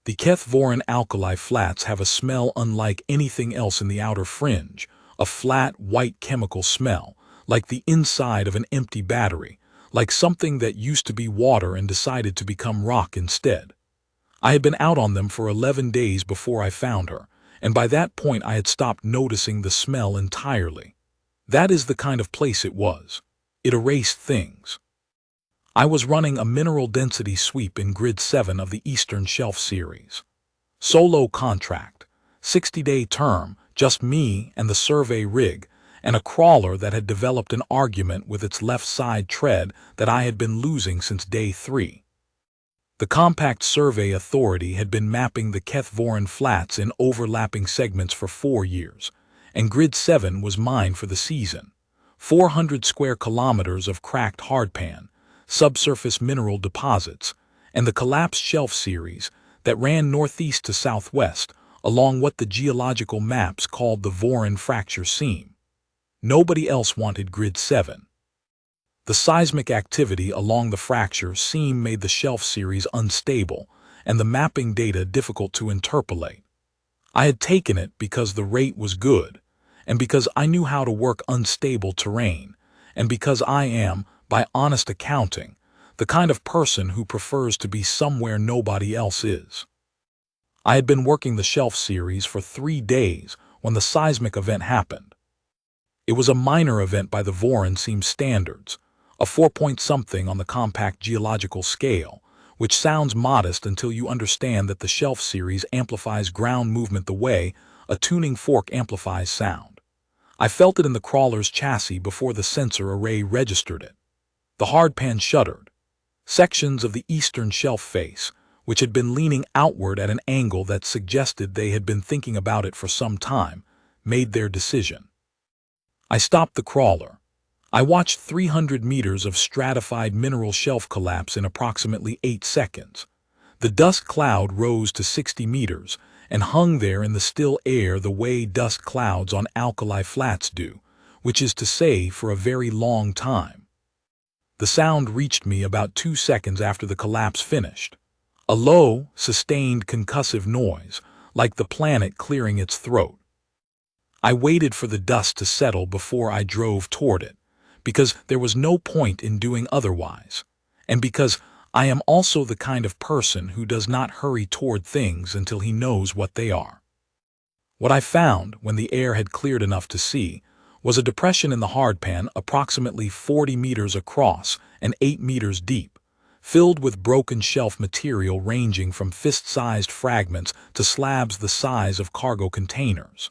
The Kethvoran alkali flats have a smell unlike anything else in the outer fringe, a flat, white chemical smell, like the inside of an empty battery, like something that used to be water and decided to become rock instead. I had been out on them for 11 days before I found her, and by that point I had stopped noticing the smell entirely. That is the kind of place it was. It erased things. I was running a mineral density sweep in Grid 7 of the Eastern Shelf series. Solo contract, 60-day term, just me and the survey rig, and a crawler that had developed an argument with its left side tread that I had been losing since day 3. The Compact Survey Authority had been mapping the Kethvoran flats in overlapping segments for 4 years, and Grid 7 was mine for the season. 400 square kilometers of cracked hardpan, subsurface mineral deposits, and the collapsed shelf series that ran northeast to southwest along what the geological maps called the Voran fracture seam. Nobody else wanted Grid 7. The seismic activity along the fracture seam made the shelf series unstable and the mapping data difficult to interpolate. I had taken it because the rate was good, and because I knew how to work unstable terrain, and because I am, by honest accounting, the kind of person who prefers to be somewhere nobody else is. I had been working the shelf series for 3 days when the seismic event happened. It was a minor event by the Voran seam standards, a 4-point-something on the compact geological scale, which sounds modest until you understand that the shelf series amplifies ground movement the way a tuning fork amplifies sound. I felt it in the crawler's chassis before the sensor array registered it. The hardpan shuddered. Sections of the eastern shelf face, which had been leaning outward at an angle that suggested they had been thinking about it for some time, made their decision. I stopped the crawler. I watched 300 meters of stratified mineral shelf collapse in approximately 8 seconds. The dust cloud rose to 60 meters and hung there in the still air the way dust clouds on alkali flats do, which is to say for a very long time. The sound reached me about 2 seconds after the collapse finished. A low, sustained concussive noise, like the planet clearing its throat. I waited for the dust to settle before I drove toward it, because there was no point in doing otherwise, and because I am also the kind of person who does not hurry toward things until he knows what they are. What I found, when the air had cleared enough to see, was a depression in the hardpan approximately 40 meters across and 8 meters deep, filled with broken shelf material ranging from fist-sized fragments to slabs the size of cargo containers.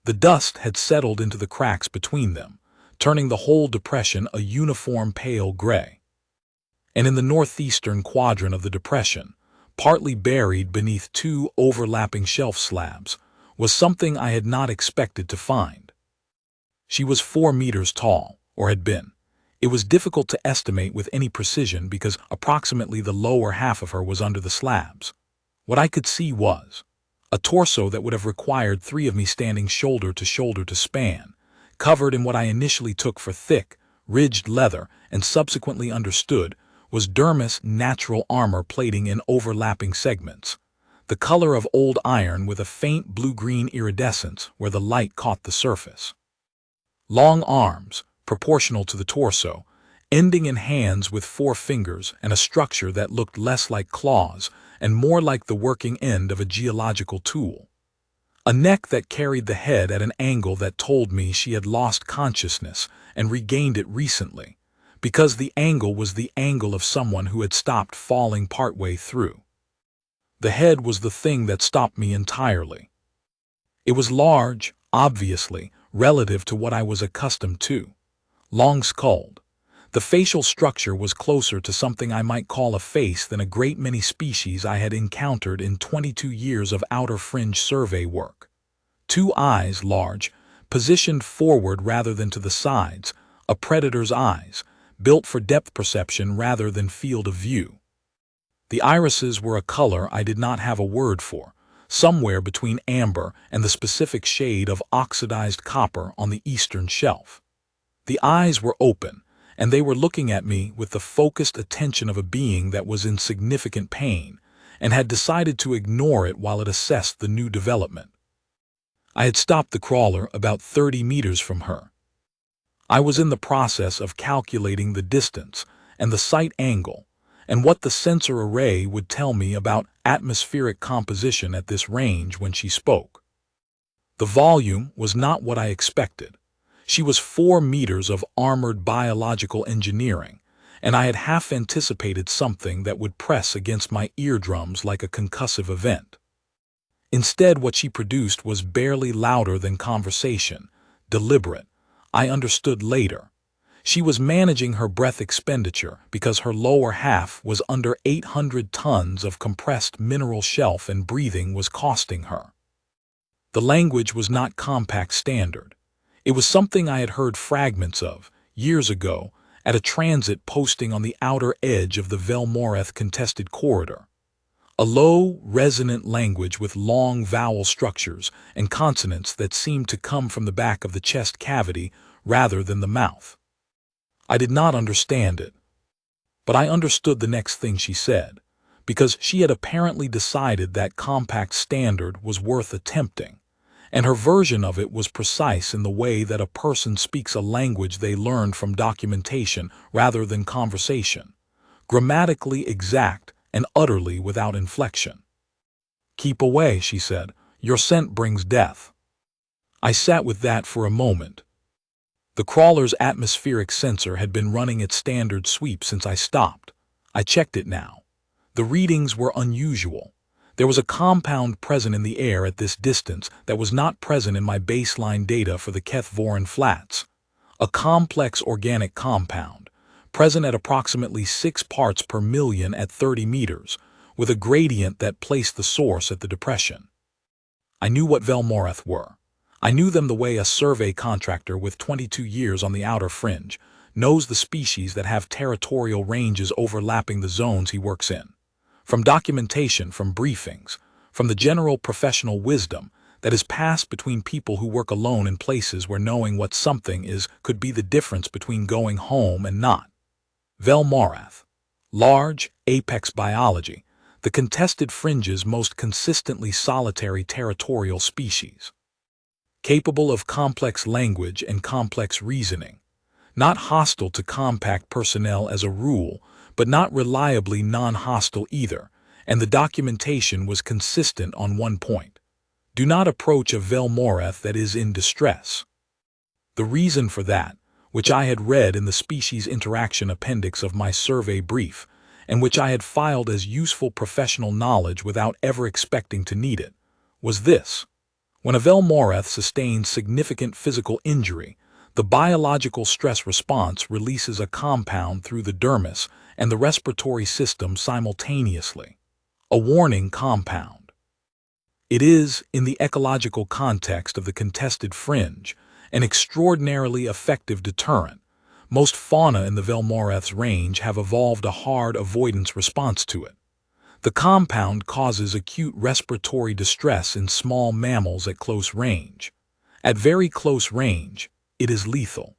The dust had settled into the cracks between them, turning the whole depression a uniform pale gray. And in the northeastern quadrant of the depression, partly buried beneath 2 overlapping shelf slabs, was something I had not expected to find. She was 4 meters tall, or had been. It was difficult to estimate with any precision because approximately the lower half of her was under the slabs. What I could see was a torso that would have required 3 of me standing shoulder to span, covered in what I initially took for thick, ridged leather and subsequently understood was dermis natural armor plating in overlapping segments, the color of old iron with a faint blue-green iridescence where the light caught the surface. Long arms, proportional to the torso, ending in hands with 4 fingers and a structure that looked less like claws and more like the working end of a geological tool. A neck that carried the head at an angle that told me she had lost consciousness and regained it recently, because the angle was the angle of someone who had stopped falling partway through. The head was the thing that stopped me entirely. It was large, obviously, relative to what I was accustomed to. Long-skulled. The facial structure was closer to something I might call a face than a great many species I had encountered in 22 years of outer fringe survey work. 2 eyes, large, positioned forward rather than to the sides, a predator's eyes, built for depth perception rather than field of view. The irises were a color I did not have a word for, somewhere between amber and the specific shade of oxidized copper on the eastern shelf. The eyes were open, and they were looking at me with the focused attention of a being that was in significant pain, and had decided to ignore it while it assessed the new development. I had stopped the crawler about 30 meters from her. I was in the process of calculating the distance and the sight angle and what the sensor array would tell me about atmospheric composition at this range when she spoke. The volume was not what I expected. She was 4 meters of armored biological engineering, and I had half anticipated something that would press against my eardrums like a concussive event. Instead, what she produced was barely louder than conversation, deliberate. I understood later. She was managing her breath expenditure because her lower half was under 800 tons of compressed mineral shelf and breathing was costing her. The language was not compact standard. It was something I had heard fragments of, years ago, at a transit posting on the outer edge of the Velmoreth contested corridor. A low, resonant language with long vowel structures and consonants that seemed to come from the back of the chest cavity rather than the mouth. I did not understand it, but I understood the next thing she said, because she had apparently decided that compact standard was worth attempting, and her version of it was precise in the way that a person speaks a language they learned from documentation rather than conversation, grammatically exact and utterly without inflection. "Keep away," she said. "Your scent brings death." I sat with that for a moment. The crawler's atmospheric sensor had been running its standard sweep since I stopped. I checked it now. The readings were unusual. There was a compound present in the air at this distance that was not present in my baseline data for the Kethvoran Flats. A complex organic compound, present at approximately 6 parts per million at 30 meters, with a gradient that placed the source at the depression. I knew what Velmoreth were. I knew them the way a survey contractor with 22 years on the outer fringe knows the species that have territorial ranges overlapping the zones he works in. From documentation, from briefings, from the general professional wisdom that is passed between people who work alone in places where knowing what something is could be the difference between going home and not. Velmoreth. Large, apex biology, the contested fringe's most consistently solitary territorial species. Capable of complex language and complex reasoning. Not hostile to compact personnel as a rule, but not reliably non-hostile either, and the documentation was consistent on one point. Do not approach a Velmoreth that is in distress. The reason for that, which I had read in the species interaction appendix of my survey brief, and which I had filed as useful professional knowledge without ever expecting to need it, was this. When a Velmoreth sustains significant physical injury, the biological stress response releases a compound through the dermis and the respiratory system simultaneously. A warning compound. It is, in the ecological context of the contested fringe, an extraordinarily effective deterrent. Most fauna in the Velmoreth's range have evolved a hard avoidance response to it. The compound causes acute respiratory distress in small mammals at close range. At very close range, it is lethal.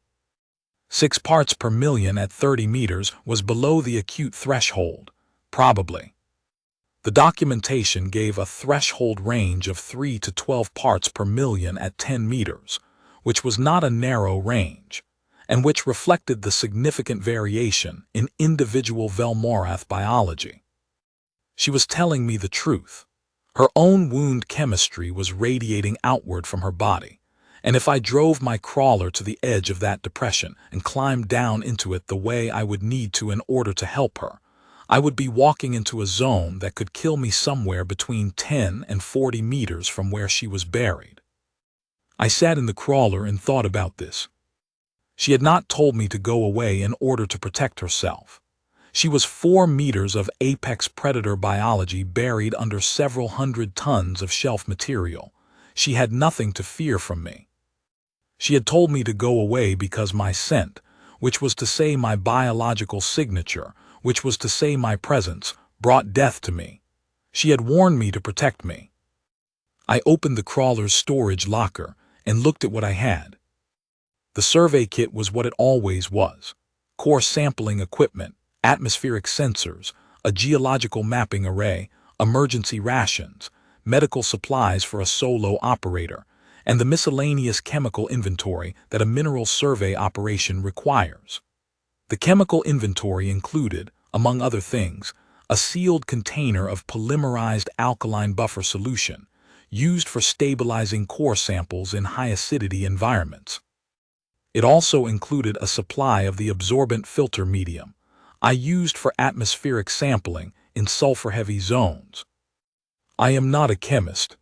6 parts per million at 30 meters was below the acute threshold, probably. The documentation gave a threshold range of 3 to 12 parts per million at 10 meters, which was not a narrow range, and which reflected the significant variation in individual Velmoreth biology. She was telling me the truth. Her own wound chemistry was radiating outward from her body, and if I drove my crawler to the edge of that depression and climbed down into it the way I would need to in order to help her, I would be walking into a zone that could kill me somewhere between 10 and 40 meters from where she was buried. I sat in the crawler and thought about this. She had not told me to go away in order to protect herself. She was 4 meters of apex predator biology buried under several hundred tons of shelf material. She had nothing to fear from me. She had told me to go away because my scent, which was to say my biological signature, which was to say my presence, brought death to me. She had warned me to protect me. I opened the crawler's storage locker and looked at what I had. The survey kit was what it always was. Core sampling equipment, atmospheric sensors, a geological mapping array, emergency rations, medical supplies for a solo operator, and the miscellaneous chemical inventory that a mineral survey operation requires. The chemical inventory included, among other things, a sealed container of polymerized alkaline buffer solution, used for stabilizing core samples in high-acidity environments. It also included a supply of the absorbent filter medium I used for atmospheric sampling in sulfur-heavy zones. I am not a chemist.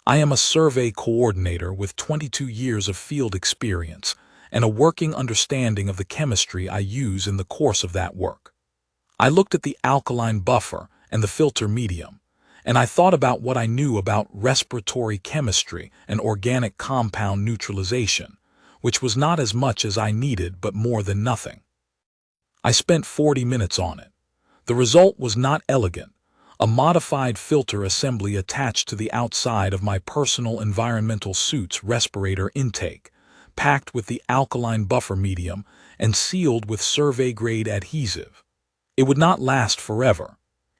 I am a survey coordinator with 22 years of field experience and a working understanding of the chemistry I use in the course of that work. I looked at the alkaline buffer and the filter medium, and I thought about what I knew about respiratory chemistry and organic compound neutralization, which was not as much as I needed but more than nothing. I spent 40 minutes on it. The result was not elegant, a modified filter assembly attached to the outside of my personal environmental suit's respirator intake, packed with the alkaline buffer medium and sealed with survey-grade adhesive. It would not last forever.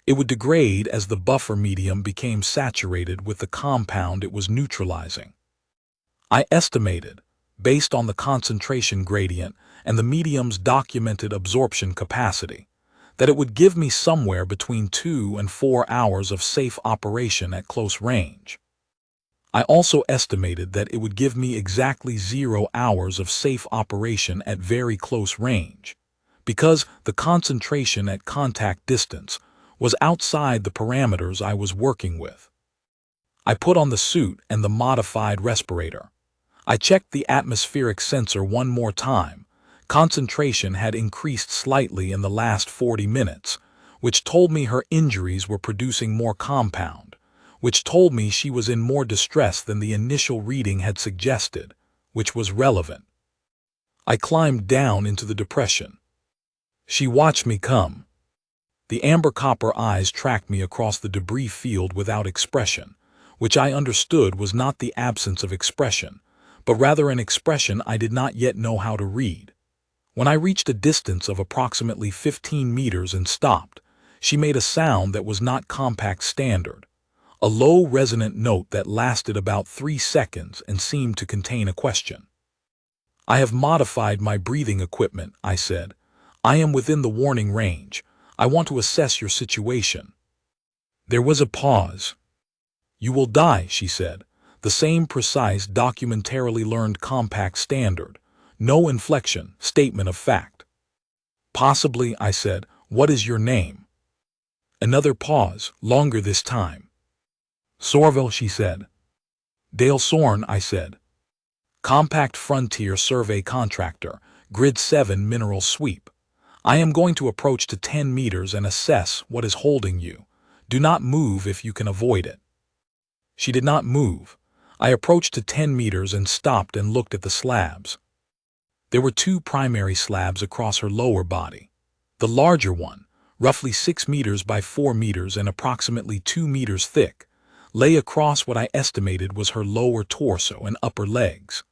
It would degrade as the buffer medium became saturated with the compound it was neutralizing. I estimated, based on the concentration gradient and the medium's documented absorption capacity, that it would give me somewhere between 2 and 4 hours of safe operation at close range. I also estimated that it would give me exactly 0 hours of safe operation at very close range, because the concentration at contact distance was outside the parameters I was working with. I put on the suit and the modified respirator. I checked the atmospheric sensor one more time. Concentration had increased slightly in the last 40 minutes, which told me her injuries were producing more compound, which told me she was in more distress than the initial reading had suggested, which was relevant. I climbed down into the depression. She watched me come. The amber copper eyes tracked me across the debris field without expression, which I understood was not the absence of expression, but rather an expression I did not yet know how to read. When I reached a distance of approximately 15 meters and stopped, she made a sound that was not compact standard, a low resonant note that lasted about 3 seconds and seemed to contain a question. "I have modified my breathing equipment," I said. "I am within the warning range. I want to assess your situation." There was a pause. "You will die," she said, the same precise, documentarily learned compact standard. No inflection, statement of fact. "Possibly," I said. "What is your name?" Another pause, longer this time. "Sorville," she said. "Dale Sorn," I said. "Compact Frontier Survey Contractor, Grid 7 Mineral Sweep. I am going to approach to 10 meters and assess what is holding you. Do not move if you can avoid it." She did not move. I approached to 10 meters and stopped and looked at the slabs. There were 2 primary slabs across her lower body. The larger one, roughly 6 meters by 4 meters and approximately 2 meters thick, lay across what I estimated was her lower torso and upper legs.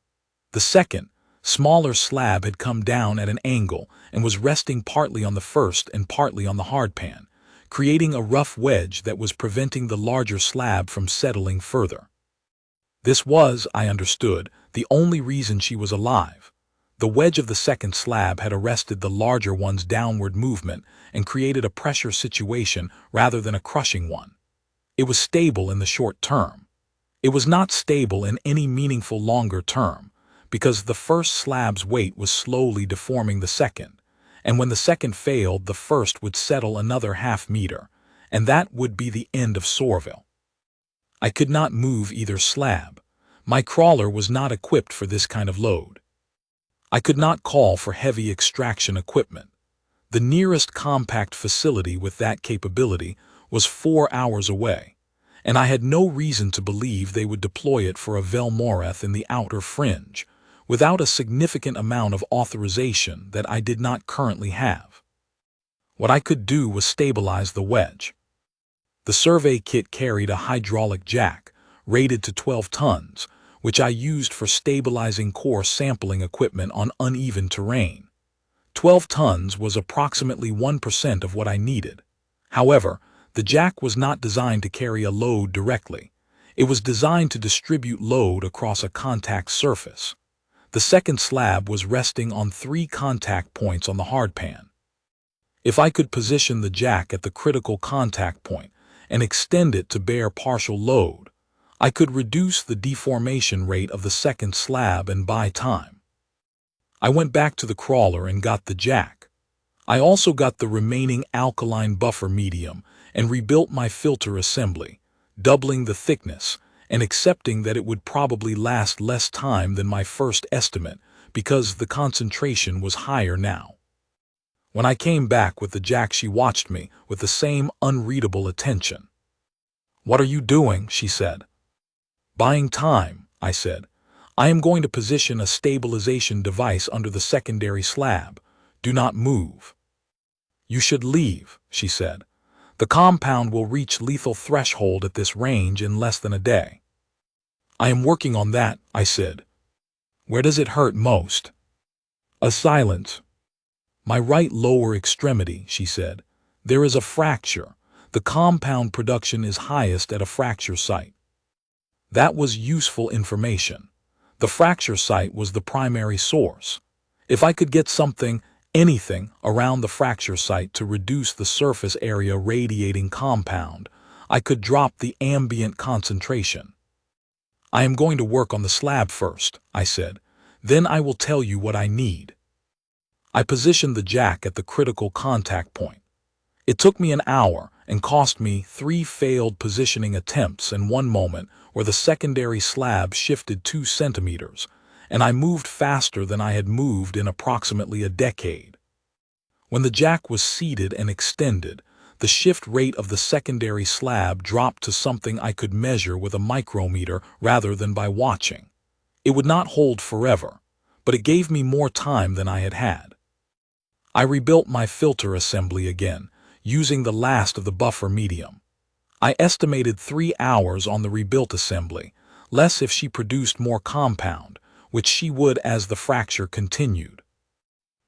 The second, smaller slab had come down at an angle and was resting partly on the first and partly on the hardpan, creating a rough wedge that was preventing the larger slab from settling further. This was, I understood, the only reason she was alive. The wedge of the second slab had arrested the larger one's downward movement and created a pressure situation rather than a crushing one. It was stable in the short term. It was not stable in any meaningful longer term, because the first slab's weight was slowly deforming the second, and when the second failed, the first would settle another half meter, and that would be the end of Sorville. I could not move either slab. My crawler was not equipped for this kind of load. I could not call for heavy extraction equipment. The nearest compact facility with that capability was 4 hours away, and I had no reason to believe they would deploy it for a Velmoreth in the outer fringe, without a significant amount of authorization that I did not currently have. What I could do was stabilize the wedge. The survey kit carried a hydraulic jack, rated to 12 tons, which I used for stabilizing core sampling equipment on uneven terrain. 12 tons was approximately 1% of what I needed. However, The jack was not designed to carry a load directly. It was designed to distribute load across a contact surface. The second slab was resting on 3 contact points on the hardpan. If I could position the jack at the critical contact point and extend it to bear partial load, I could reduce the deformation rate of the second slab and buy time. I went back to the crawler and got the jack. I also got the remaining alkaline buffer medium and rebuilt my filter assembly, doubling the thickness and accepting that it would probably last less time than my first estimate because the concentration was higher now. When I came back with the jack, she watched me with the same unreadable attention. "What are you doing?" she said. "Buying time," I said. "I am going to position a stabilization device under the secondary slab. Do not move." "You should leave," she said. "The compound will reach lethal threshold at this range in less than a day." "I am working on that," I said. "Where does it hurt most?" A silence. "My right lower extremity," she said. "There is a fracture. The compound production is highest at a fracture site." That was useful information. The fracture site was the primary source. If I could get anything around the fracture site to reduce the surface area radiating compound, I could drop the ambient concentration. "I am going to work on the slab first," I said. "Then I will tell you what I need." I positioned the jack at the critical contact point. It took me an hour and cost me 3 failed positioning attempts and 1 moment where the secondary slab shifted 2 centimeters, and I moved faster than I had moved in approximately a decade. When the jack was seated and extended, the shift rate of the secondary slab dropped to something I could measure with a micrometer rather than by watching. It would not hold forever, but it gave me more time than I had had. I rebuilt my filter assembly again, using the last of the buffer medium. I estimated 3 hours on the rebuilt assembly, less if she produced more compound, which she would as the fracture continued.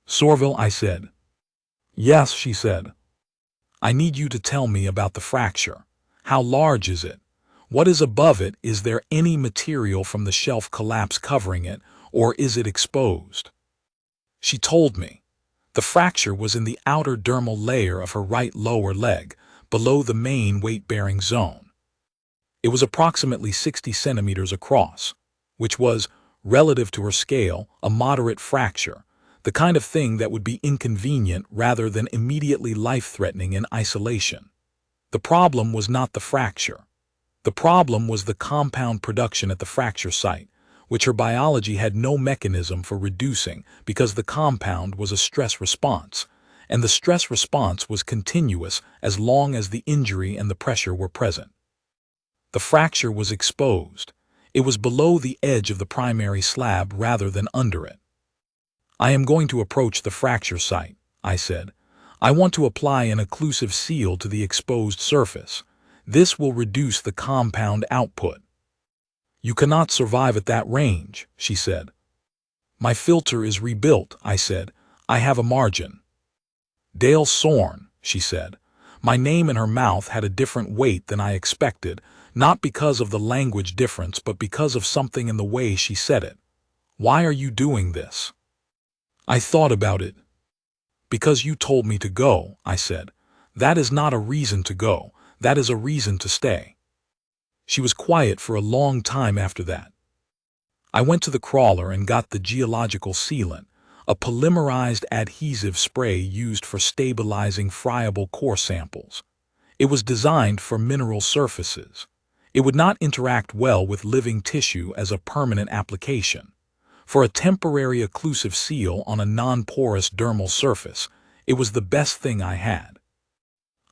"Sorville," I said. "Yes," she said. "I need you to tell me about the fracture. How large is it? What is above it? Is there any material from the shelf collapse covering it, or is it exposed?" She told me. The fracture was in the outer dermal layer of her right lower leg, below the main weight-bearing zone. It was approximately 60 centimeters across, which was, relative to her scale, a moderate fracture, the kind of thing that would be inconvenient rather than immediately life-threatening in isolation. The problem was not the fracture. The problem was the compound production at the fracture site, which her biology had no mechanism for reducing because the compound was a stress response, and the stress response was continuous as long as the injury and the pressure were present. The fracture was exposed. It was below the edge of the primary slab rather than under it. "I am going to approach the fracture site," I said. "I want to apply an occlusive seal to the exposed surface. This will reduce the compound output." "You cannot survive at that range," she said. "My filter is rebuilt," I said. "I have a margin." "Dale Sorn," she said. My name in her mouth had a different weight than I expected, not because of the language difference but because of something in the way she said it. "Why are you doing this?" I thought about it. "Because you told me to go," I said. "That is not a reason to go. That is a reason to stay." She was quiet for a long time after that. I went to the crawler and got the geological sealant, a polymerized adhesive spray used for stabilizing friable core samples. It was designed for mineral surfaces. It would not interact well with living tissue as a permanent application. For a temporary occlusive seal on a non-porous dermal surface, it was the best thing I had.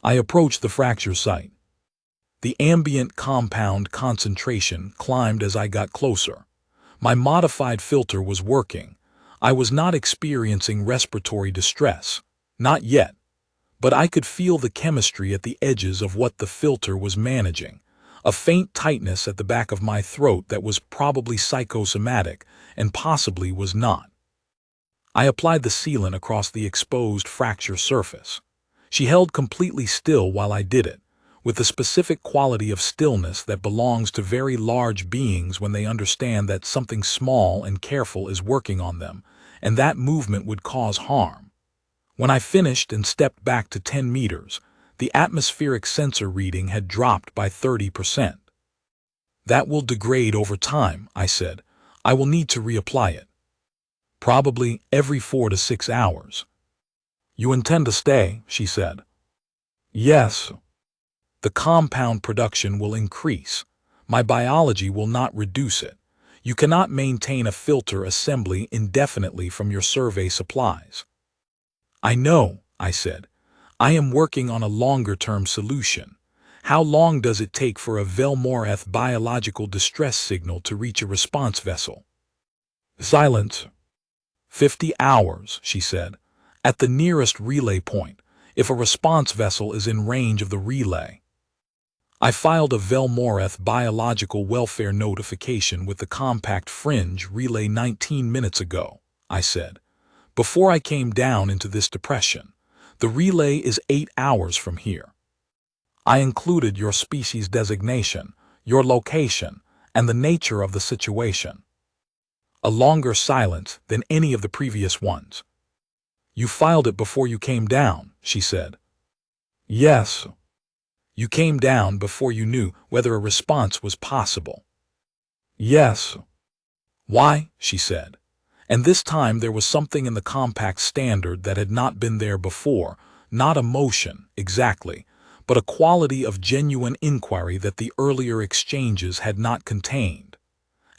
I approached the fracture site. The ambient compound concentration climbed as I got closer. My modified filter was working. I was not experiencing respiratory distress, not yet, but I could feel the chemistry at the edges of what the filter was managing, a faint tightness at the back of my throat that was probably psychosomatic and possibly was not. I applied the sealant across the exposed fracture surface. She held completely still while I did it, with the specific quality of stillness that belongs to very large beings when they understand that something small and careful is working on them, and that movement would cause harm. When I finished and stepped back to 10 meters, the atmospheric sensor reading had dropped by 30%. That will degrade over time, I said. I will need to reapply it. Probably every 4 to 6 hours. You intend to stay, she said. Yes. The compound production will increase. My biology will not reduce it. You cannot maintain a filter assembly indefinitely from your survey supplies. I know, I said. I am working on a longer-term solution. How long does it take for a Velmoreth biological distress signal to reach a response vessel? Silence. 50 hours, she said. At the nearest relay point, if a response vessel is in range of the relay. I filed a Velmoreth biological welfare notification with the compact fringe relay 19 minutes ago, I said. Before I came down into this depression, the relay is 8 hours from here. I included your species designation, your location, and the nature of the situation. A longer silence than any of the previous ones. You filed it before you came down, she said. Yes. You came down before you knew whether a response was possible. Yes. Why? She said. And this time there was something in the compact standard that had not been there before, not emotion, exactly, but a quality of genuine inquiry that the earlier exchanges had not contained.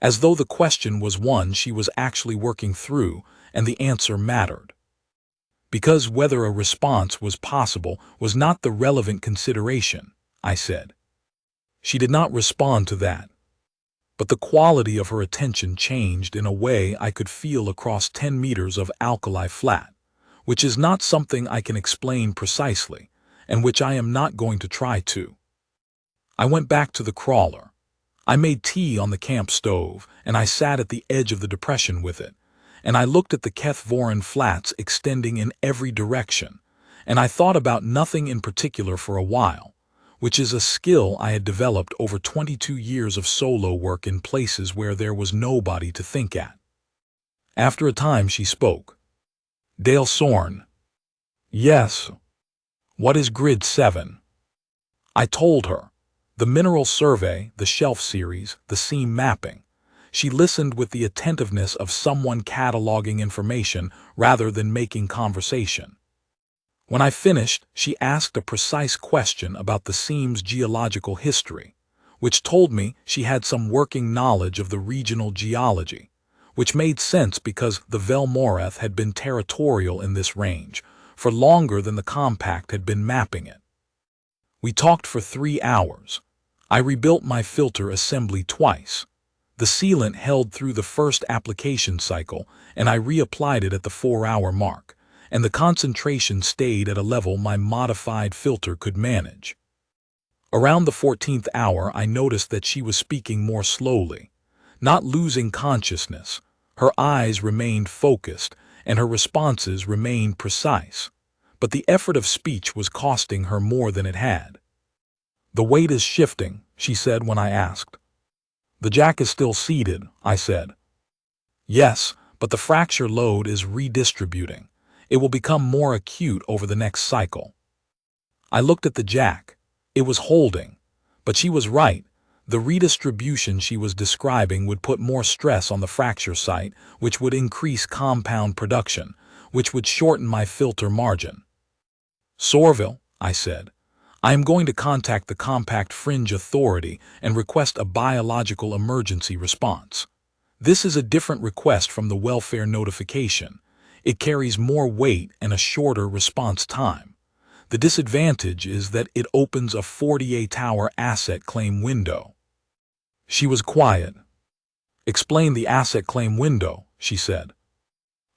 As though the question was one she was actually working through, and the answer mattered. Because whether a response was possible was not the relevant consideration, I said. She did not respond to that. But the quality of her attention changed in a way I could feel across 10 meters of alkali flat, which is not something I can explain precisely, and which I am not going to try to. I went back to the crawler. I made tea on the camp stove, and I sat at the edge of the depression with it, and I looked at the Kethvoran flats extending in every direction, and I thought about nothing in particular for a while, which is a skill I had developed over 22 years of solo work in places where there was nobody to think at. After a time she spoke. Dale Sorn. Yes. What is Grid 7? I told her. The mineral survey, the shelf series, the seam mapping. She listened with the attentiveness of someone cataloging information rather than making conversation. When I finished, she asked a precise question about the seam's geological history, which told me she had some working knowledge of the regional geology, which made sense because the Velmoreth had been territorial in this range for longer than the compact had been mapping it. We talked for 3 hours. I rebuilt my filter assembly twice. The sealant held through the first application cycle, and I reapplied it at the 4-hour mark, and the concentration stayed at a level my modified filter could manage. Around the 14th hour, I noticed that she was speaking more slowly, not losing consciousness. Her eyes remained focused, and her responses remained precise. But the effort of speech was costing her more than it had. The weight is shifting, she said when I asked. The jack is still seated, I said. Yes, but the fracture load is redistributing. It will become more acute over the next cycle. I looked at the jack. It was holding. But she was right. The redistribution she was describing would put more stress on the fracture site, which would increase compound production, which would shorten my filter margin. Sorville, I said, I am going to contact the Compact Fringe Authority and request a biological emergency response. This is a different request from the welfare notification. It carries more weight and a shorter response time. The disadvantage is that it opens a 48-hour asset claim window. She was quiet. Explain the asset claim window, she said.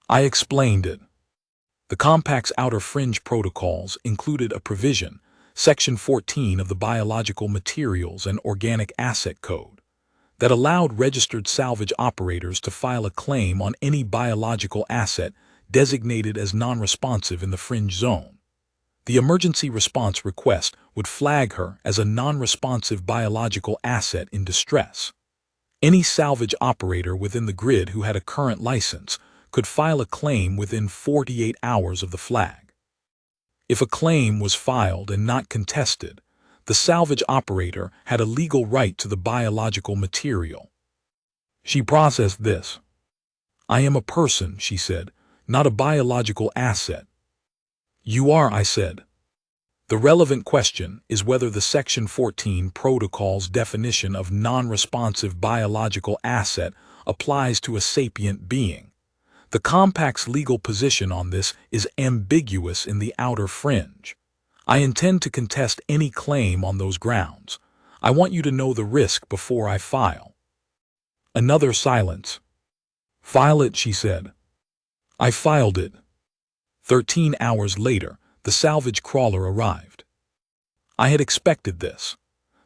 I explained it. The Compact's outer fringe protocols included a provision, Section 14 of the Biological Materials and Organic Asset Code, that allowed registered salvage operators to file a claim on any biological asset designated as non-responsive in the fringe zone. The emergency response request would flag her as a non-responsive biological asset in distress. Any salvage operator within the grid who had a current license could file a claim within 48 hours of the flag. If a claim was filed and not contested, the salvage operator had a legal right to the biological material. She processed this. "I am a person," she said, "not a biological asset." "You are," I said. The relevant question is whether the Section 14 protocol's definition of non-responsive biological asset applies to a sapient being. The compact's legal position on this is ambiguous in the outer fringe. I intend to contest any claim on those grounds. I want you to know the risk before I file. Another silence. "File it," she said. I filed it. 13 hours later, the salvage crawler arrived. I had expected this.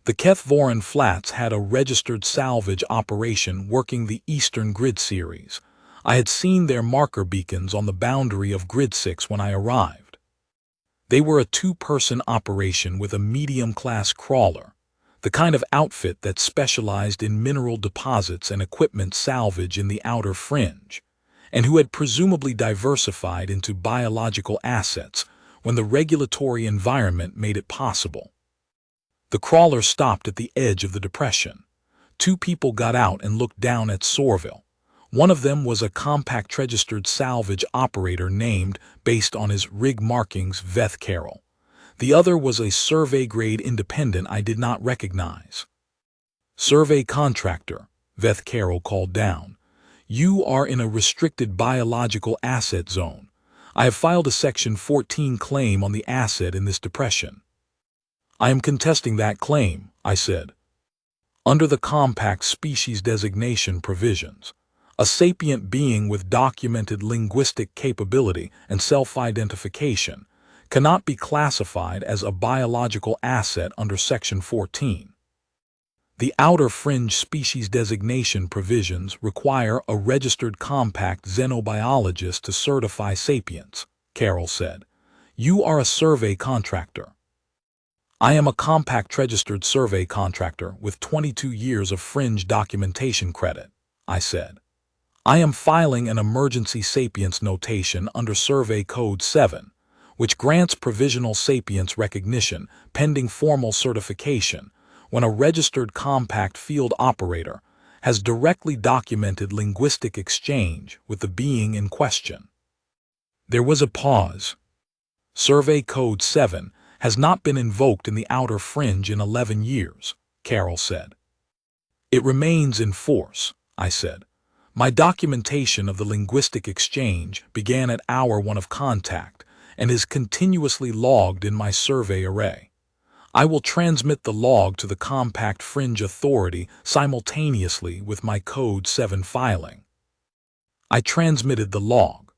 The Kethvoran Flats had a registered salvage operation working the Eastern Grid Series. I had seen their marker beacons on the boundary of Grid 6 when I arrived. They were a two-person operation with a medium-class crawler, the kind of outfit that specialized in mineral deposits and equipment salvage in the outer fringe, and who had presumably diversified into biological assets when the regulatory environment made it possible. The crawler stopped at the edge of the depression. Two people got out and looked down at Sorville. One of them was a compact-registered salvage operator named, based on his rig markings, Veth Carroll. The other was a survey-grade independent I did not recognize. "Survey contractor," Veth Carroll called down. "You are in a restricted biological asset zone. I have filed a Section 14 claim on the asset in this depression." "I am contesting that claim," I said. "Under the compact species designation provisions, a sapient being with documented linguistic capability and self-identification cannot be classified as a biological asset under Section 14. The outer fringe species designation provisions require a registered compact xenobiologist to certify sapience," Carroll said. "You are a survey contractor." "I am a compact registered survey contractor with 22 years of fringe documentation credit," I said. "I am filing an emergency sapience notation under Survey Code 7, which grants provisional sapience recognition pending formal certification when a registered compact field operator has directly documented linguistic exchange with the being in question." There was a pause. "Survey Code 7 has not been invoked in the outer fringe in 11 years, Carroll said. "It remains in force," I said. "My documentation of the linguistic exchange began at hour 1 of contact and is continuously logged in my survey array. I will transmit the log to the Compact Fringe Authority simultaneously with my Code 7 filing." I transmitted the log.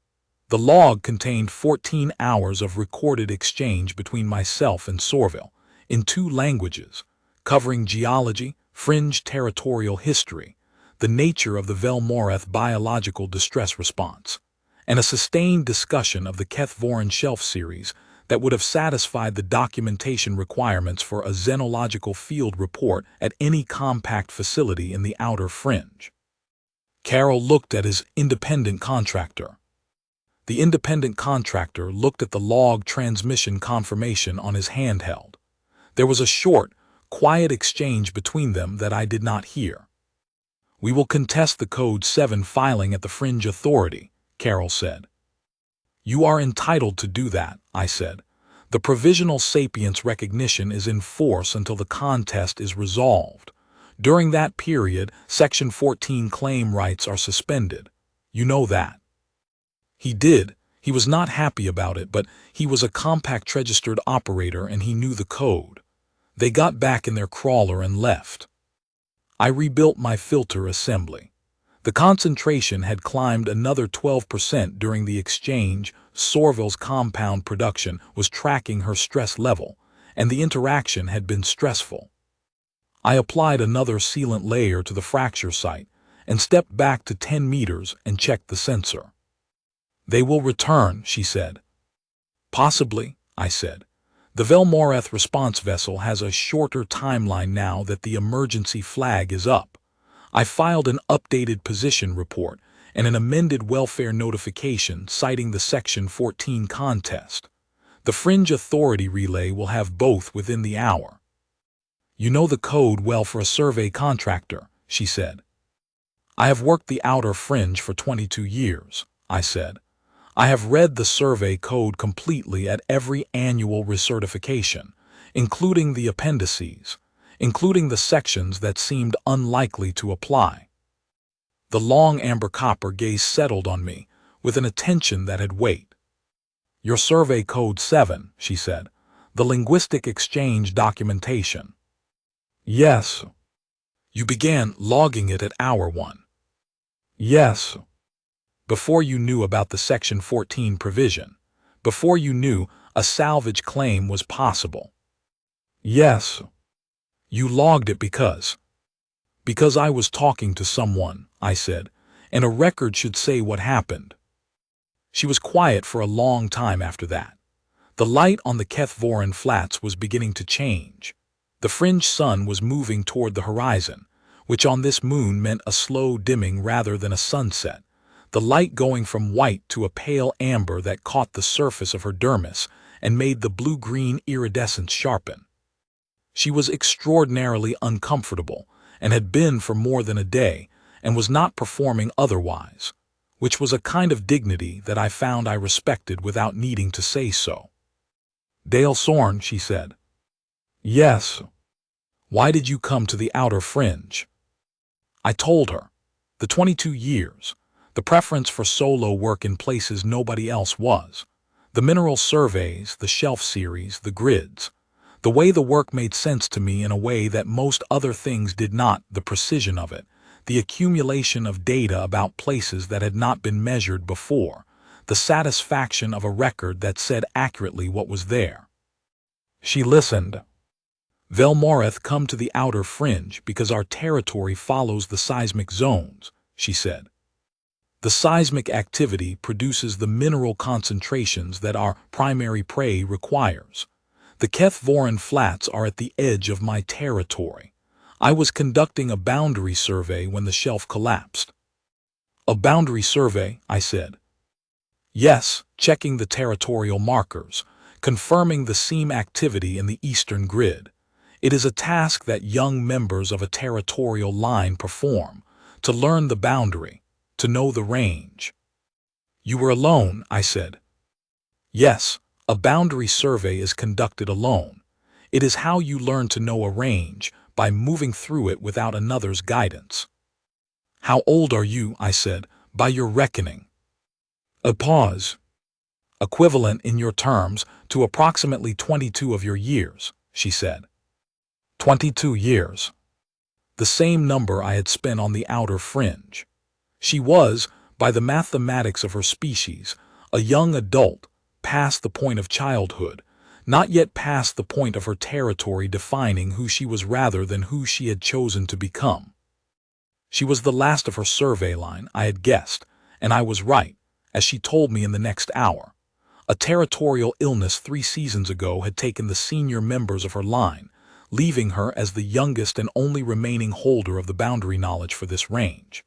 The log contained 14 hours of recorded exchange between myself and Sorville, in 2 languages, covering geology, fringe territorial history, the nature of the Velmoreth biological distress response, and a sustained discussion of the Kethvoran Shelf series that would have satisfied the documentation requirements for a xenological field report at any compact facility in the outer fringe. Carroll looked at his independent contractor. The independent contractor looked at the log transmission confirmation on his handheld. There was a short, quiet exchange between them that I did not hear. "We will contest the Code 7 filing at the Fringe Authority," Carroll said. "You are entitled to do that," I said. "The provisional sapience recognition is in force until the contest is resolved. During that period, Section 14 claim rights are suspended. You know that." He did. He was not happy about it, but he was a compact registered operator and he knew the code. They got back in their crawler and left. I rebuilt my filter assembly. The concentration had climbed another 12% during the exchange. Sorville's compound production was tracking her stress level, and the interaction had been stressful. I applied another sealant layer to the fracture site and stepped back to 10 meters and checked the sensor. "They will return," she said. "Possibly," I said. The Velmoreth response vessel has a shorter timeline now that the emergency flag is up. I filed an updated position report and an amended welfare notification citing the Section 14 contest. The Fringe Authority relay will have both within the hour. You know the code well for a survey contractor, she said. I have worked the outer fringe for 22 years, I said. I have read the survey code completely at every annual recertification, including the appendices, including the sections that seemed unlikely to apply. The long amber copper gaze settled on me with an attention that had weight. Your survey code 7, she said, the linguistic exchange documentation. Yes. You began logging it at hour 1. Yes. Before you knew about the Section 14 provision, before you knew a salvage claim was possible. Yes. You logged it because I was talking to someone, I said, and a record should say what happened. She was quiet for a long time after that. The light on the Kethvoran flats was beginning to change. The fringe sun was moving toward the horizon, which on this moon meant a slow dimming rather than a sunset, the light going from white to a pale amber that caught the surface of her dermis and made the blue-green iridescence sharpen. She was extraordinarily uncomfortable and had been for more than a day and was not performing otherwise, which was a kind of dignity that I found I respected without needing to say so. Dale Sorn, she said. Yes. Why did you come to the outer fringe? I told her. The 22 years. The preference for solo work in places nobody else was. The mineral surveys, the shelf series, the grids. The way the work made sense to me in a way that most other things did not, the precision of it, the accumulation of data about places that had not been measured before, the satisfaction of a record that said accurately what was there. She listened. Velmoreth come to the outer fringe because our territory follows the seismic zones, she said. The seismic activity produces the mineral concentrations that our primary prey requires. The Kethvoran flats are at the edge of my territory. I was conducting a boundary survey when the shelf collapsed. A boundary survey, I said. Yes, checking the territorial markers, confirming the seam activity in the eastern grid. It is a task that young members of a territorial line perform, to learn the boundary, to know the range. You were alone, I said. Yes, a boundary survey is conducted alone. It is how you learn to know a range, by moving through it without another's guidance. How old are you, I said, by your reckoning? A pause. Equivalent in your terms to approximately 22 of your years, she said. 22 years. The same number I had spent on the outer fringe. She was, by the mathematics of her species, a young adult, past the point of childhood, not yet past the point of her territory defining who she was rather than who she had chosen to become. She was the last of her survey line, I had guessed, and I was right, as she told me in the next hour. A territorial illness 3 seasons ago had taken the senior members of her line, leaving her as the youngest and only remaining holder of the boundary knowledge for this range.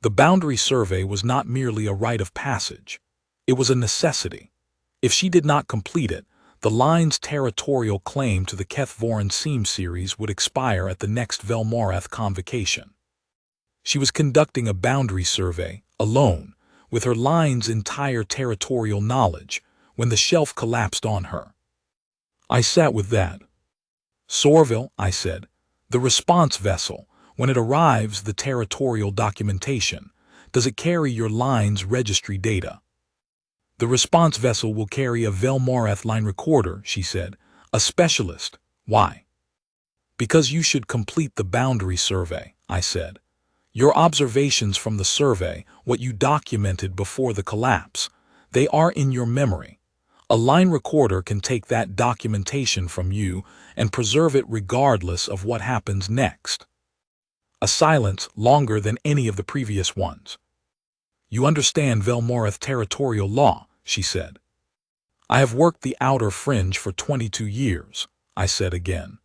The boundary survey was not merely a rite of passage. It was a necessity. If she did not complete it, the line's territorial claim to the Kethvoran seam series would expire at the next Velmoreth convocation. She was conducting a boundary survey, alone, with her line's entire territorial knowledge, when the shelf collapsed on her. I sat with that. Sorville, I said, the response vessel, when it arrives, the territorial documentation, does it carry your line's registry data? The response vessel will carry a Velmoreth line recorder, she said, a specialist. Why? Because you should complete the boundary survey, I said. Your observations from the survey, what you documented before the collapse, they are in your memory. A line recorder can take that documentation from you and preserve it regardless of what happens next. A silence longer than any of the previous ones. You understand Velmoreth territorial law, she said. I have worked the outer fringe for 22 years, I said again.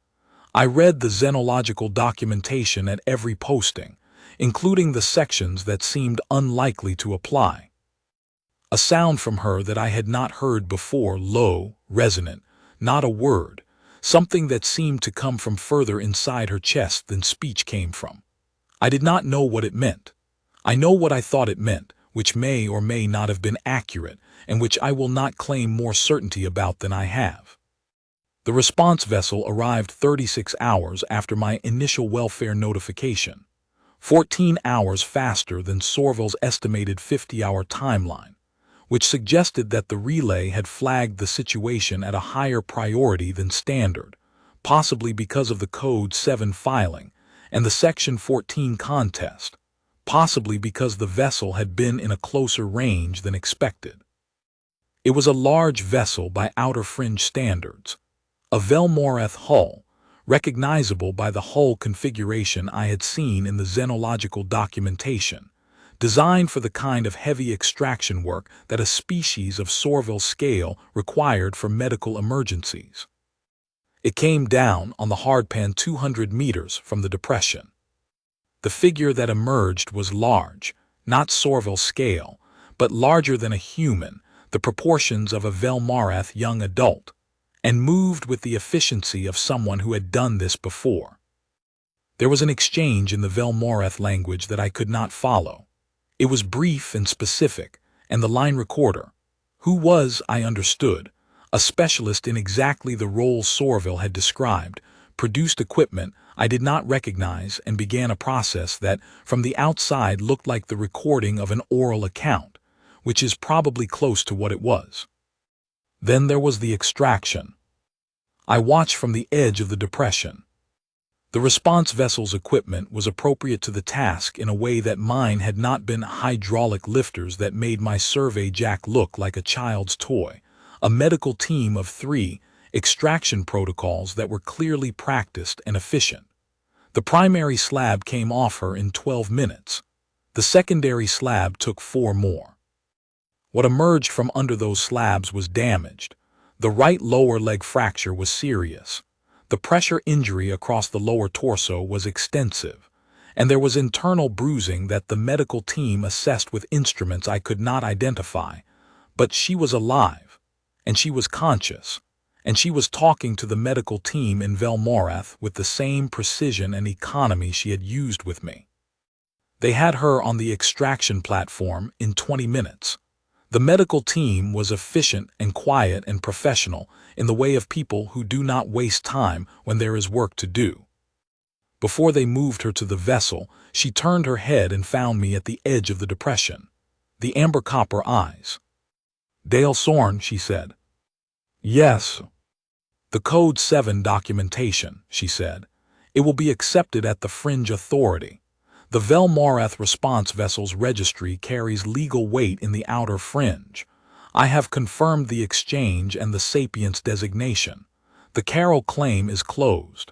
I read the xenological documentation at every posting, including the sections that seemed unlikely to apply. A sound from her that I had not heard before, low, resonant, not a word, something that seemed to come from further inside her chest than speech came from. I did not know what it meant. I know what I thought it meant, which may or may not have been accurate, and which I will not claim more certainty about than I have. The response vessel arrived 36 hours after my initial welfare notification, 14 hours faster than Sorville's estimated 50-hour timeline, which suggested that the relay had flagged the situation at a higher priority than standard, possibly because of the Code 7 filing and the Section 14 contest, possibly because the vessel had been in a closer range than expected. It was a large vessel by outer fringe standards, a Velmorath hull, recognizable by the hull configuration I had seen in the xenological documentation, designed for the kind of heavy extraction work that a species of Sorville scale required for medical emergencies. It came down on the hardpan 200 meters from the depression. The figure that emerged was large, not Sorville scale, but larger than a human, the proportions of a Velmorath young adult, and moved with the efficiency of someone who had done this before. There was an exchange in the Velmorath language that I could not follow. It was brief and specific, and the line recorder, who was, I understood, a specialist in exactly the role Sorville had described, produced equipment I did not recognize and began a process that, from the outside, looked like the recording of an oral account, which is probably close to what it was. Then there was the extraction. I watched from the edge of the depression. The response vessel's equipment was appropriate to the task in a way that mine had not been. Hydraulic lifters that made my survey jack look like a child's toy, a medical team of 3, extraction protocols that were clearly practiced and efficient. The primary slab came off her in 12 minutes. The secondary slab took 4 more. What emerged from under those slabs was damaged. The right lower leg fracture was serious. The pressure injury across the lower torso was extensive, and there was internal bruising that the medical team assessed with instruments I could not identify. But she was alive, and she was conscious, and she was talking to the medical team in Velmorath with the same precision and economy she had used with me. They had her on the extraction platform in 20 minutes. The medical team was efficient and quiet and professional in the way of people who do not waste time when there is work to do. Before they moved her to the vessel, she turned her head and found me at the edge of the depression, the amber copper eyes. "Dale Sorn," she said. "Yes." "The Code 7 documentation," she said. "It will be accepted at the Fringe Authority. The Velmorath response vessel's registry carries legal weight in the outer fringe. I have confirmed the exchange and the Sapience designation. The Carroll claim is closed."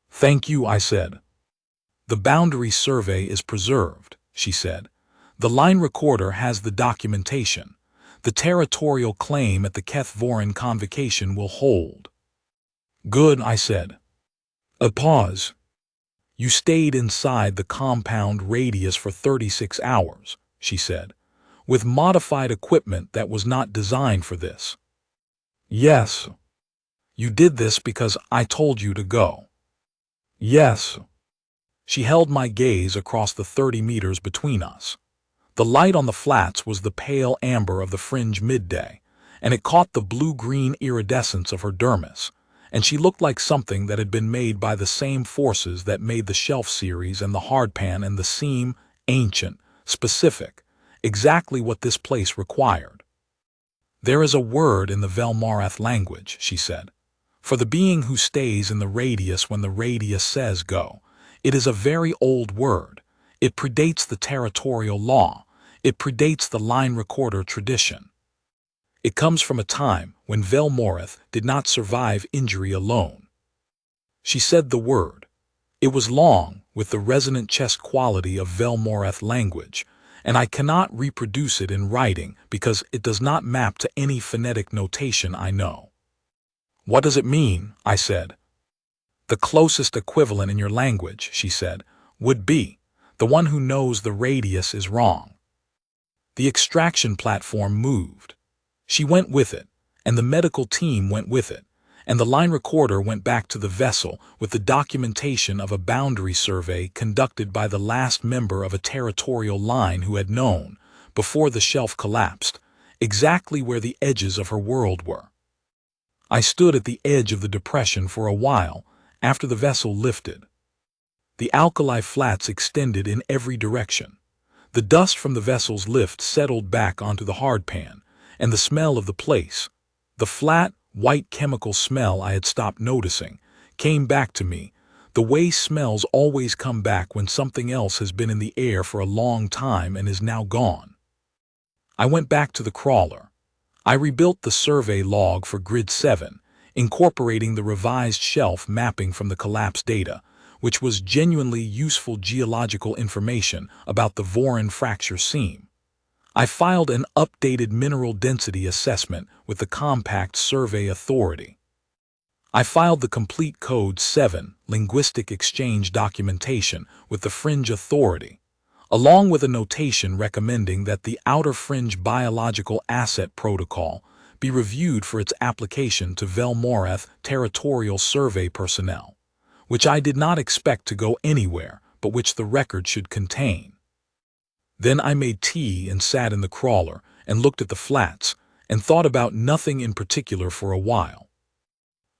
"Thank you," I said. "The boundary survey is preserved," she said. "The line recorder has the documentation. The territorial claim at the Keth-Vorin convocation will hold." "Good," I said. A pause. "You stayed inside the compound radius for 36 hours, she said, "with modified equipment that was not designed for this." "Yes." "You did this because I told you to go." "Yes." She held my gaze across the 30 meters between us. The light on the flats was the pale amber of the fringe midday, and it caught the blue-green iridescence of her dermis, and she looked like something that had been made by the same forces that made the Shelf series and the Hardpan and the Seam, ancient, specific, exactly what this place required. "There is a word in the Velmorath language," she said, "for the being who stays in the radius when the radius says go. It is a very old word. It predates the territorial law. It predates the line recorder tradition. It comes from a time when Velmorath did not survive injury alone." She said the word. It was long, with the resonant chest quality of Velmorath language, and I cannot reproduce it in writing because it does not map to any phonetic notation I know. What does it mean? I said. The closest equivalent in your language, she said, would be the one who knows the radius is wrong. The extraction platform moved. She went with it, and the medical team went with it, and the line recorder went back to the vessel with the documentation of a boundary survey conducted by the last member of a territorial line who had known, before the shelf collapsed, exactly where the edges of her world were. I stood at the edge of the depression for a while after the vessel lifted. The alkali flats extended in every direction. The dust from the vessel's lift settled back onto the hardpan, and the smell of the place, the flat, white chemical smell I had stopped noticing, came back to me, the way smells always come back when something else has been in the air for a long time and is now gone. I went back to the crawler. I rebuilt the survey log for Grid 7, incorporating the revised shelf mapping from the collapse data, which was genuinely useful geological information about the Voron fracture seam. I filed an updated mineral density assessment with the Compact Survey Authority. I filed the complete Code 7 linguistic exchange documentation with the Fringe Authority, along with a notation recommending that the Outer Fringe Biological Asset Protocol be reviewed for its application to Velmorath territorial survey personnel, which I did not expect to go anywhere, but which the record should contain. Then I made tea and sat in the crawler and looked at the flats and thought about nothing in particular for a while.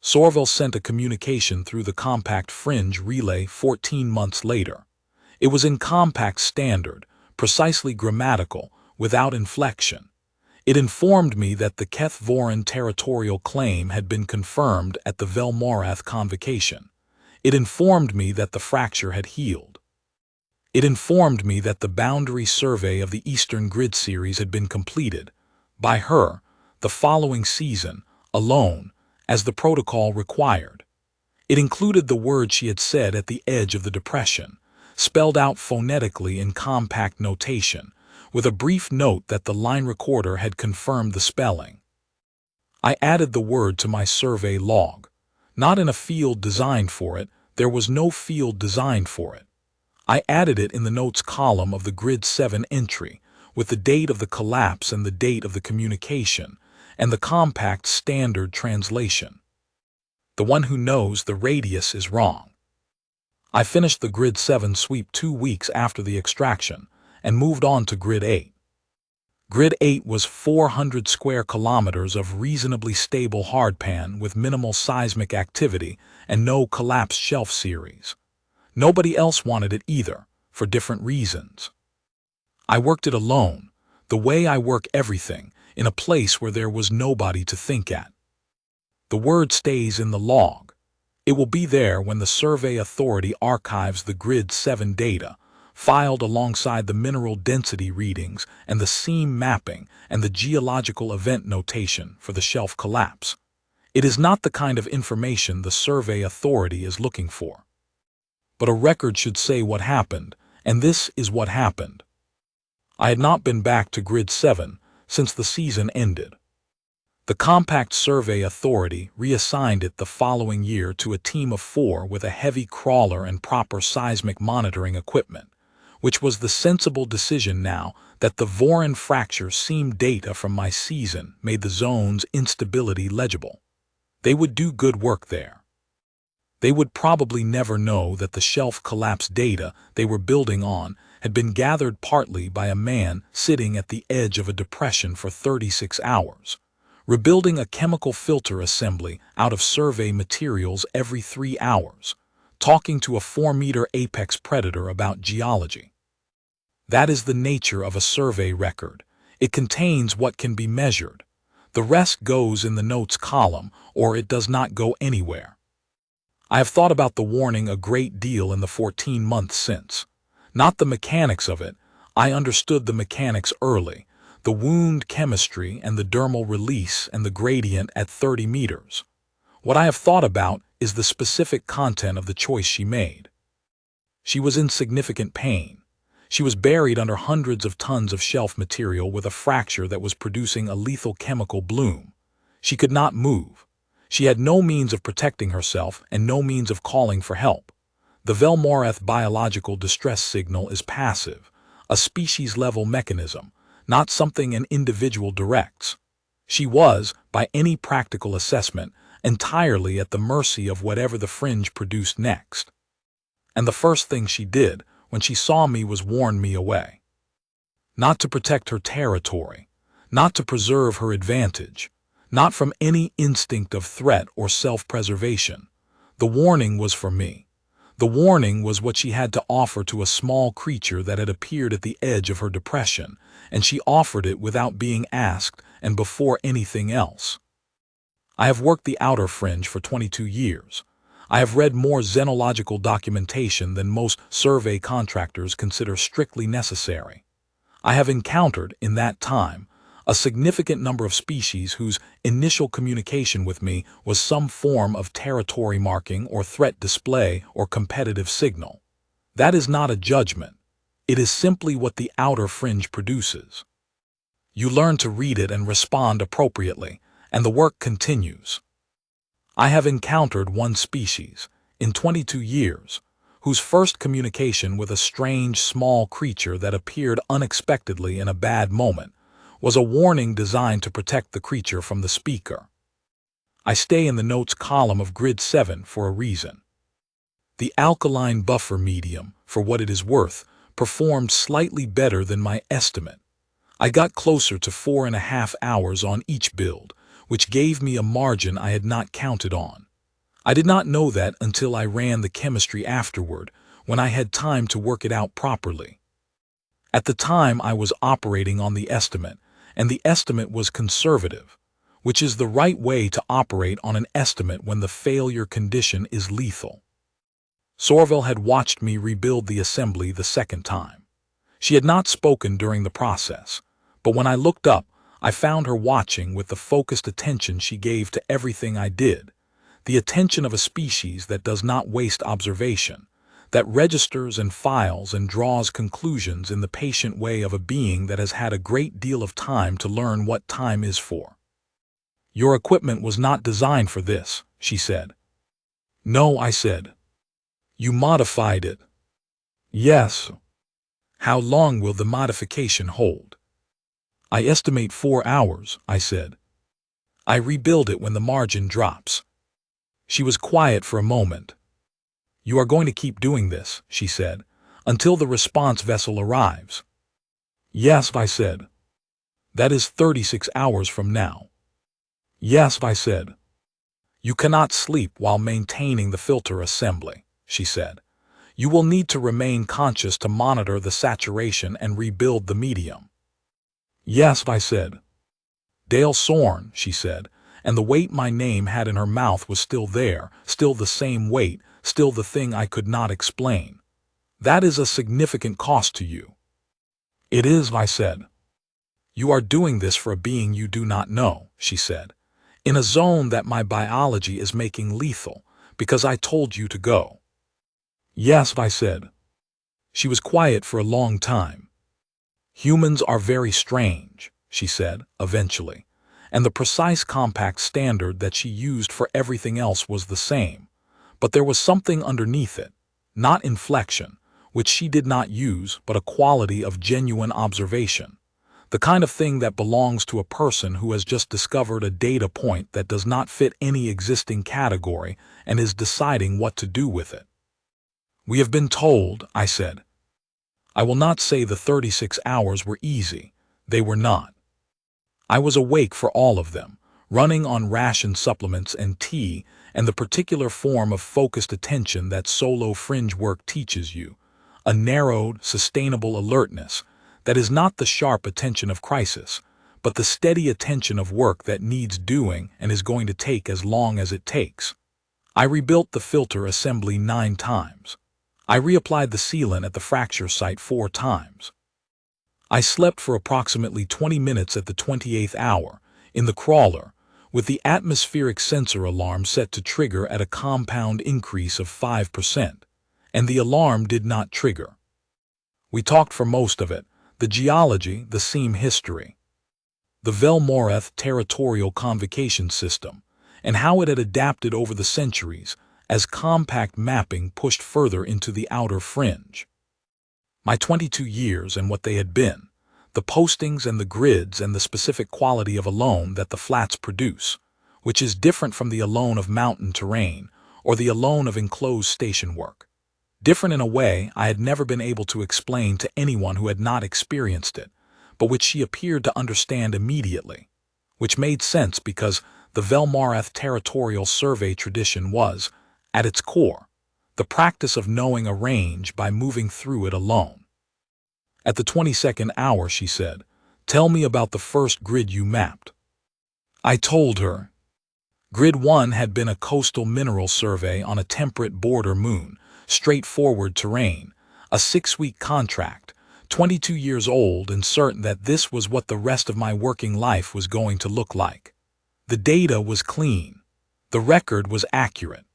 Sorville sent a communication through the Compact Fringe relay 14 months later. It was in Compact Standard, precisely grammatical, without inflection. It informed me that the Keth Voron territorial claim had been confirmed at the Velmorath convocation. It informed me that the fracture had healed. It informed me that the boundary survey of the Eastern Grid series had been completed, by her, the following season, alone, as the protocol required. It included the word she had said at the edge of the depression, spelled out phonetically in compact notation, with a brief note that the line recorder had confirmed the spelling. I added the word to my survey log. Not in a field designed for it, there was no field designed for it. I added it in the notes column of the Grid 7 entry, with the date of the collapse and the date of the communication, and the Compact Standard translation. The one who knows the radius is wrong. I finished the Grid 7 sweep 2 weeks after the extraction, and moved on to Grid 8. Grid 8 was 400 square kilometers of reasonably stable hardpan with minimal seismic activity and no collapsed shelf series. Nobody else wanted it either, for different reasons. I worked it alone, the way I work everything, in a place where there was nobody to think at. The word stays in the log. It will be there when the Survey Authority archives the Grid 7 data, filed alongside the mineral density readings and the seam mapping and the geological event notation for the shelf collapse. It is not the kind of information the Survey Authority is looking for. But a record should say what happened, and this is what happened. I had not been back to Grid 7 since the season ended. The Compact Survey Authority reassigned it the following year to a team of 4 with a heavy crawler and proper seismic monitoring equipment, which was the sensible decision now that the Voron fracture seam data from my season made the zone's instability legible. They would do good work there. They would probably never know that the shelf collapse data they were building on had been gathered partly by a man sitting at the edge of a depression for 36 hours, rebuilding a chemical filter assembly out of survey materials every 3 hours, talking to a 4-meter apex predator about geology. That is the nature of a survey record. It contains what can be measured. The rest goes in the notes column, or it does not go anywhere. I have thought about the warning a great deal in the 14 months since. Not the mechanics of it. I understood the mechanics early, the wound chemistry and the dermal release and the gradient at 30 meters. What I have thought about is the specific content of the choice she made. She was in significant pain. She was buried under hundreds of tons of shelf material with a fracture that was producing a lethal chemical bloom. She could not move. She had no means of protecting herself and no means of calling for help. The Velmoreth biological distress signal is passive, a species-level mechanism, not something an individual directs. She was, by any practical assessment, entirely at the mercy of whatever the fringe produced next. And the first thing she did when she saw me was warn me away. Not to protect her territory, not to preserve her advantage, not from any instinct of threat or self-preservation. The warning was for me. The warning was what she had to offer to a small creature that had appeared at the edge of her depression, and she offered it without being asked and before anything else. I have worked the outer fringe for 22 years. I have read more xenological documentation than most survey contractors consider strictly necessary. I have encountered, in that time, a significant number of species whose initial communication with me was some form of territory marking or threat display or competitive signal. That is not a judgment. It is simply what the outer fringe produces. You learn to read it and respond appropriately, and the work continues. I have encountered one species, in 22 years, whose first communication with a strange small creature that appeared unexpectedly in a bad moment was a warning designed to protect the creature from the speaker. I stay in the notes column of Grid 7 for a reason. The alkaline buffer medium, for what it is worth, performed slightly better than my estimate. I got closer to 4.5 hours on each build, which gave me a margin I had not counted on. I did not know that until I ran the chemistry afterward, when I had time to work it out properly. At the time I was operating on the estimate, and the estimate was conservative, which is the right way to operate on an estimate when the failure condition is lethal. Sorville had watched me rebuild the assembly the second time. She had not spoken during the process, but when I looked up, I found her watching with the focused attention she gave to everything I did, the attention of a species that does not waste observation, that registers and files and draws conclusions in the patient way of a being that has had a great deal of time to learn what time is for. "Your equipment was not designed for this," she said. "No," I said. "You modified it." "Yes." "How long will the modification hold?" "I estimate 4 hours," I said. "I rebuild it when the margin drops." She was quiet for a moment. "You are going to keep doing this," she said, "until the response vessel arrives." "Yes," I said. "That is 36 hours from now." "Yes," I said. "You cannot sleep while maintaining the filter assembly," she said. "You will need to remain conscious to monitor the saturation and rebuild the medium." "Yes," I said. "Dale Sorn," she said, and the weight my name had in her mouth was still there, still the same weight, still the thing I could not explain. "That is a significant cost to you." "It is," I said. "You are doing this for a being you do not know," she said, "in a zone that my biology is making lethal, because I told you to go." "Yes," I said. She was quiet for a long time. "Humans are very strange," she said, eventually, and the precise compact standard that she used for everything else was the same, but there was something underneath it, not inflection, which she did not use, but a quality of genuine observation, the kind of thing that belongs to a person who has just discovered a data point that does not fit any existing category and is deciding what to do with it. "We have been told," I said. I will not say the 36 hours were easy. They were not. I was awake for all of them, running on ration supplements and tea and the particular form of focused attention that solo fringe work teaches you, a narrowed, sustainable alertness that is not the sharp attention of crisis, but the steady attention of work that needs doing and is going to take as long as it takes. I rebuilt the filter assembly 9 times. I reapplied the sealant at the fracture site 4 times. I slept for approximately 20 minutes at the 28th hour, in the crawler, with the atmospheric sensor alarm set to trigger at a compound increase of 5%, and the alarm did not trigger. We talked for most of it, the geology, the seam history, the Velmoreth territorial convocation system, and how it had adapted over the centuries as compact mapping pushed further into the outer fringe. My 22 years and what they had been, the postings and the grids and the specific quality of alone that the flats produce, which is different from the alone of mountain terrain or the alone of enclosed station work. Different in a way I had never been able to explain to anyone who had not experienced it, but which she appeared to understand immediately, which made sense because the Velmoreth territorial survey tradition was, at its core, the practice of knowing a range by moving through it alone. At the 22nd hour, she said, "Tell me about the first grid you mapped." I told her. Grid 1 had been a coastal mineral survey on a temperate border moon, straightforward terrain, a 6-week contract, 22 years old and certain that this was what the rest of my working life was going to look like. The data was clean. The record was accurate.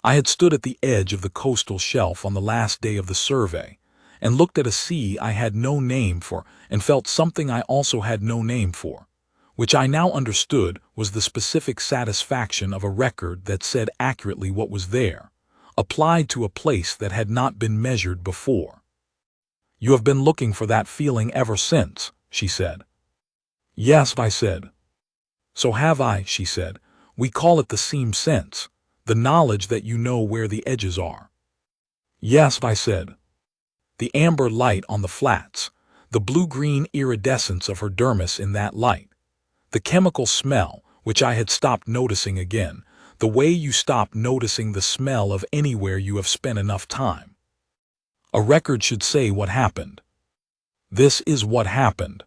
I had stood at the edge of the coastal shelf on the last day of the survey and looked at a sea I had no name for and felt something I also had no name for, which I now understood was the specific satisfaction of a record that said accurately what was there, applied to a place that had not been measured before. "You have been looking for that feeling ever since," she said. "Yes," I said. "So have I," she said. "We call it the seam sense, the knowledge that you know where the edges are." "Yes," I said. The amber light on the flats, the blue-green iridescence of her dermis in that light, the chemical smell, which I had stopped noticing again, the way you stop noticing the smell of anywhere you have spent enough time. A record should say what happened. This is what happened.